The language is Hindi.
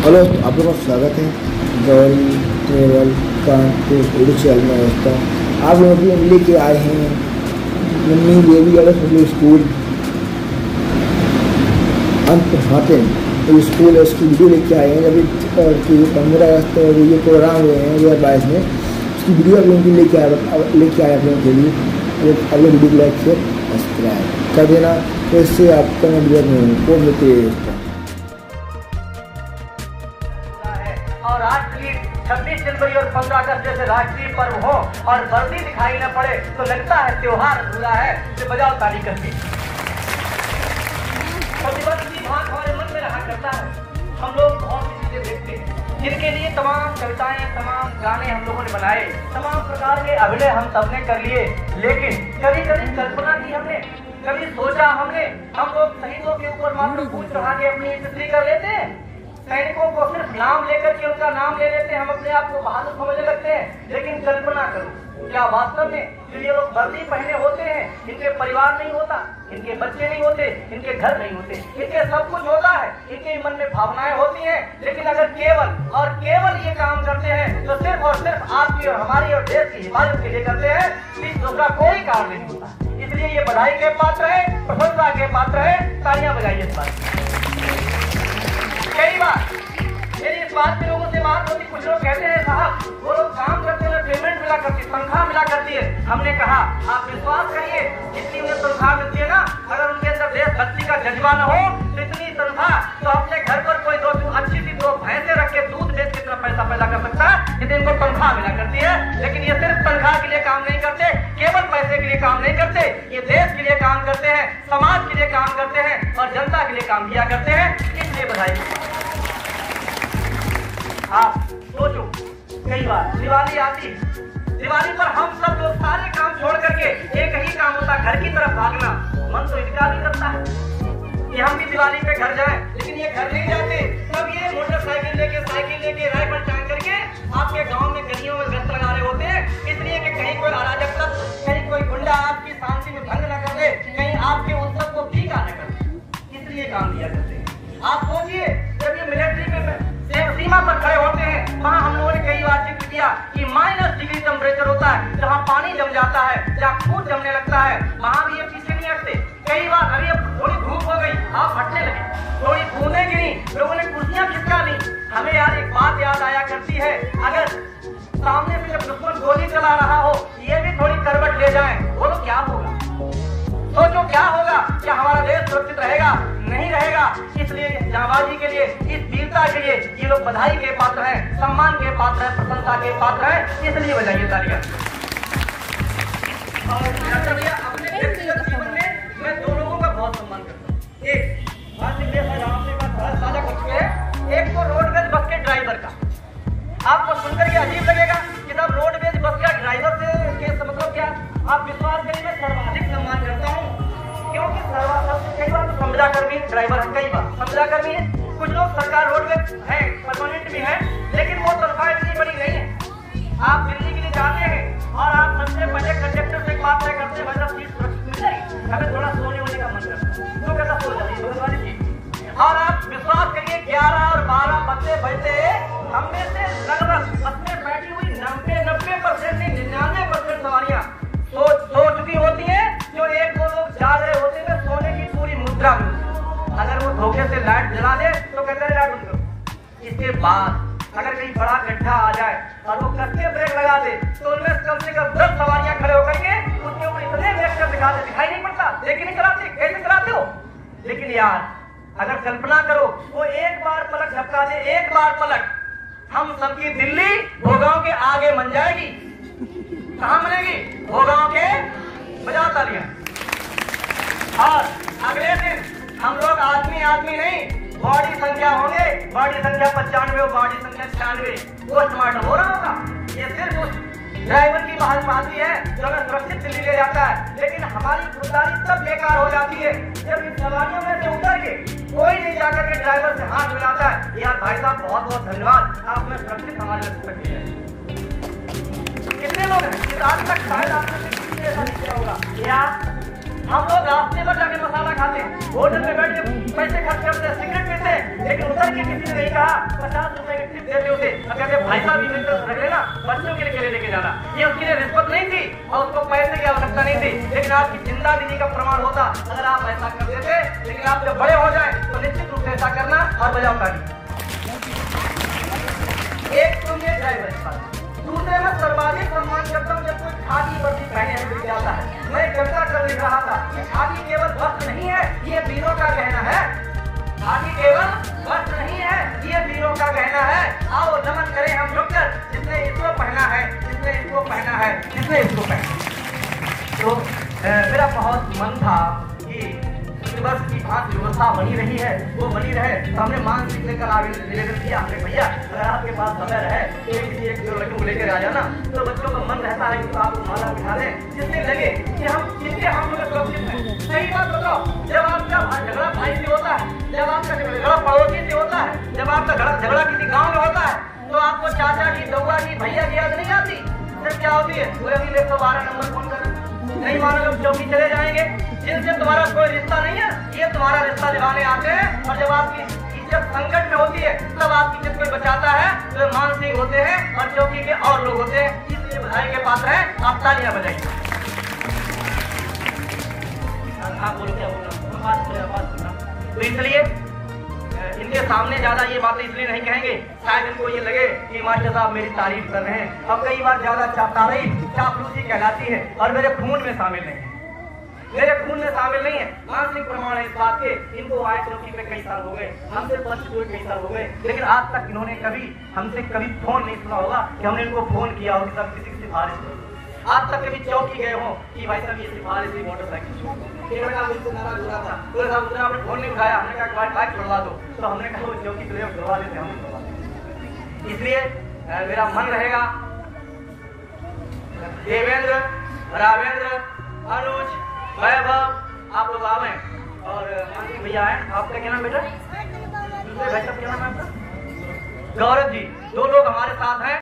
हेलो, आप लोगों का स्वागत है गौरी ट्रेवल कानपुर उर्दू चैनल में। दोस्तों, आप लोग भी लेके आए हैं मम्मी बेबी पब्लिक स्कूल हाथन स्कूल है, उसकी वीडियो लेके आए हैं। अभी 15 अगस्त ये प्रोग्राम हुए हैं 2022 में, उसकी वीडियो आप लोगों की लेके आए आप लोगों के लिए। आप लोग वीडियो को लाइक शेयर सब्सक्राइब कर देना, तो इससे आपका वीडियो को मिलती है। और राष्ट्रीय 26 जनवरी और 15 अगस्त जैसे राष्ट्रीय पर्व हो और वर्दी दिखाई न पड़े तो लगता है त्योहार अधूरा है। तो बजाओ ताली करके। प्रतिबद्ध की भाग हमारे मन में रहा करता है। हम लोग बहुत सी चीजें देखते हैं जिनके लिए तमाम कविताएं, तमाम गाने हम लोगों ने बनाए, तमाम प्रकार के अभिनय हम सबने कर लिए, लेकिन कभी कभी कल्पना की हमने, कभी सोचा हमने। हम लोग शहीदों के ऊपर मात्र पूछ रहा के अपनी चित्री कर लेते हैं, सैनिकों को सिर्फ नाम लेकर के उनका नाम ले लेते हैं, हम अपने आप को बहादुर समझने लगते हैं। लेकिन कल्पना करो, क्या वास्तव में जो ये लोग वर्दी पहने होते हैं, इनके परिवार नहीं होता, इनके बच्चे नहीं होते, इनके घर नहीं होते, इनके सब कुछ होता है, इनके मन में भावनाएं होती हैं। लेकिन अगर केवल और केवल ये काम करते हैं तो सिर्फ और सिर्फ आपकी और हमारी और देश की हिफाजत के लिए करते हैं, दूसरा कोई कारण नहीं होता। इसलिए ये बधाई के पात्र है, प्रशंसा के पात्र है। तालियां बजाइए इस बात। कई बार मेरी इस बात में लोगों से बात होती, कुछ लोग कहते हैं साहब वो लोग काम करते हैं, पेमेंट मिला करती है, तनख्वाह मिला करती है। हमने कहा आप विश्वास करिए, जितनी उन्हें तनख्वाह मिलती है ना, अगर उनके अंदर देशभक्ति का जज्बा न हो तो इतनी तनख्वाह तो अपने घर पर कोई अच्छी सी दो भैंसे रख के दूध बेच के इतना पैसा पैदा कर सकता है जितनी इनको तनख्वाह मिला करती है। लेकिन ये सिर्फ तनख्वाह के लिए काम नहीं करते, केवल पैसे के लिए काम नहीं करते, ये देश के लिए काम करते हैं, समाज के लिए काम करते हैं और जनता के लिए काम किया करते हैं। इसलिए बधाई। आप सोचो, कई बार दिवाली आती है, दिवाली पर हम सब लोग सारे काम छोड़ करके एक ही काम होता है, घर की तरफ भागना। मन तो इनका भी करता है कि हम भी दिवाली पे घर जाएं, लेकिन ये घर नहीं जाते। तब ये मोटरसाइकिल लेके राइफल टांग करके आपके गांव में गलियों में गश्त लगा रहे होते हैं, इसलिए कि कहीं कोई अराजक तत्व, कहीं कोई गुंडा आपकी शांति में भंग न कर दे, कहीं आपके उत्सव को फीका न कर दे, इसलिए काम किया करते हैं। आप सोचिए, जब ये मिलिट्री में सीमा पर खड़े होते हैं, वहाँ हम लोगों ने कई बार जिक्र किया कि -डिग्री टेम्परेचर होता है, जहाँ पानी जम जाता है, जहाँ खून जमने लगता है, वहाँ भी ये पीछे नहीं हटते। कई बार अभी अब थोड़ी धूप हो गई, आप हटने लगे, थोड़ी बूंदें गिरी, लोगों ने कुर्सियां खिसका ली। हमें यार एक बात याद आया करती है, अगर सामने से जब दुश्मन गोली चला रहा हो, ये भी थोड़ी करवट ले जाए, बोलो क्या होगा? सोचो क्या होगा? क्या हमारा देश सुरक्षित रहेगा? नहीं रहेगा। इसलिए इस जांबाजी के लिए, इस वीरता के लिए ये लोग बधाई के पात्र हैं, सम्मान के पात्र हैं, प्रशंसा के पात्र हैं। इसलिए बजाइए तालियां। और अपने व्यक्तिगत जीवन में मैं दो लोगों का बहुत सम्मान करता हूँ। एक साझा कर चुके हैं, एक तो रोडवेज बस के ड्राइवर का। आपको सुनकर के अजीब लगेगा कि साहब रोडवेज बस का ड्राइवर से मतलब क्या? आप विश्वास करिए, मैं सर्वाधिक सम्मान करता हूँ, क्योंकि कई बार तो संविदा कर्मी ड्राइवर है, कई बार संविदा कर्मी है, कुछ लोग सरकार रोडवेज है, परमानेंट भी है, लेकिन वो तनख्वाह इतनी बड़ी नहीं है। आप दिल्ली के लिए जाते हैं और आप सबसे पहले कंडक्टर से एक बात तय करते हैं, मतलब सीट सुरक्षित मिल जाएगी, हमें थोड़ा सोने वोने का मन करता है, तो कैसा सो जाती है। और आप विश्वास करिए 11 और 12 बजते हम में से लगभग बस में बैठी हुई 90% नहीं 99% सवारियां सो चुकी होती है। जो एक दो लोग जाग रहे होते हैं सोने की पूरी मुद्रा में, अगर वो धोखे से लाइट जला दे तो कहते हैं लाइट बंद करो। इसके बाद अगर कहीं बड़ा गड्ढा आ जाए और वो कसके ब्रेक लगा दे तो उनमें कम से कम 10 सवारियां खड़े होकर के उसके ऊपर इतने ब्रेक कर दिखाई नहीं पड़ता, लेकिन नहीं कराते, कैसे कराते हो? लेकिन यार अगर कल्पना करो, वो एक बार पलक झपका दे, एक बार पलक, हम सबकी दिल्ली भोगांव के आगे बन जाएगी। कहां बनेगी? भोगांव के। बजाओ तालियां। और अगले दिन हम लोग आदमी नहीं, बॉडी संख्या होंगे, बॉडी संख्या 95 और बॉडी संख्या 96 पोस्टमार्टम हो रहा होगा। ये सिर्फ उस ड्राइवर की बहादुरी है जो हमें सुरक्षित दिल्ली ले जाता है। लेकिन हमारी खुददारी तब बेकार हो जाती है जब इन सवारियों में से उतर के कोई नहीं जाकर के ड्राइवर से हाथ मिलाता है, यार भाई साहब बहुत बहुत धन्यवाद, आपने सुरक्षित हमारे रख दिया है। कितने लोग हैं आज तक शायद आपने ऐसा नहीं किया होगा यार। हम लोग रास्ते पर जाके मसाला खाते हैं, होटल में बैठ के पैसे खर्च करते हैं, सिगरेट पीते हैं, लेकिन उतर के किसी ने नहीं कहा 50 रुपए की टिप देते उसे और कहते भाई साहब ये रख लेना, बच्चों के लिए केले लेके जाना। ये उसके लिए रिश्वत नहीं थी और उसको पैसे की आवश्यकता नहीं थी, लेकिन आपकी जिंदादिली का प्रमाण होता अगर आप ऐसा कर देते। लेकिन आप जब बड़े हो जाए तो निश्चित रूप से ऐसा करना और बजाओ ताली। एक तो ये ड्राइवर के पास, दूसरे में सर्वाधिक सम्मान करता हूँ जब कोई खादी वर्दी पहने हुए जाता है। मैं चर्चा कर लिख रहा था कि खादी केवल वस्त्र नहीं है, ये वीरों का गहना है। खादी केवल वस्त्र नहीं है, ये वीरों का गहना है। आओ नमन करें हम डॉक्टर, जिसने इसको पहना है, जिसने इसको पहना है, जिसने इसको पहना। तो मेरा बहुत मन था कि बस की भांति व्यवस्था बनी रही है वो बनी रहे। तो हमने मानसिक लेकर निवेदन किया हमने, भैया अगर आपके पास समय रहे तो किसी एक दो लड़कों को लेकर आ जाना, तो बच्चों का मन रहता है कि आप माला बिठा लें जिससे लगे कि हम लोग सुरक्षित हैं। सही बात बताओ, जब आपका झगड़ा भाई से होता है, जब आपका झगड़ा पड़ोसी से होता है, जब आपका झगड़ा किसी गाँव में होता है, तो आपको चाचा की, दौआ की, भैया की याद नहीं आती। फिर क्या होती है, वो अभी 112 नंबर फोन कर, नहीं मानो लोग चौकी चले जाएंगे। जिनसे तुम्हारा कोई रिश्ता नहीं है, ये तुम्हारा रिश्ता निभाने आते हैं। और जब आपकी इज्जत संकट में होती है तब आपकी इज्जत कोई बचाता है, तो मान सिंह होते हैं और चौकी के और लोग होते हैं। इसलिए बधाई के पात्र हैं, आप तालियां बजाइए। आप बोलो क्या बोलना। तो इसलिए इनके सामने ज्यादा ये बातें इसलिए नहीं कहेंगे, शायद इनको ये लगे कि मास्टर साहब मेरी तारीफ कर रहे हैं। अब कई बार ज्यादा चापलूसी कहलाती है और मेरे खून में शामिल नहीं है, मेरे खून में शामिल नहीं है। मानसिक प्रमाण है इस बात के। इनको आए चौकी पे कई साल हो गए, हमसे पक्ष हुए कई साल हो गए, लेकिन आज तक इन्होंने कभी हमसे कभी फोन नहीं सुना होगा कि हमने इनको फोन किया हो कि सब किसी की सिफारिश करो। आज तक कभी चौकी गए हो कि भाई साहब ये सिफारिश थी मोटरसाइकिल मुझसे नाराज हो रहा था, बोले साहब आपने फोन नहीं उठाया, हमने कहा बाइक छुड़वा दो, तो हमने कहा वो चौकी तो छुड़वा देते, हम छुड़वा देते। इसलिए मेरा मन रहेगा देवेंद्र, रावेंद्र, अनुज, वैभव आप लोग आवे और मानसी भैया आए। आपका क्या नाम बेटा? दूसरे भाई साहब क्या नाम है आपका? गौरव जी, दो लोग हमारे साथ हैं।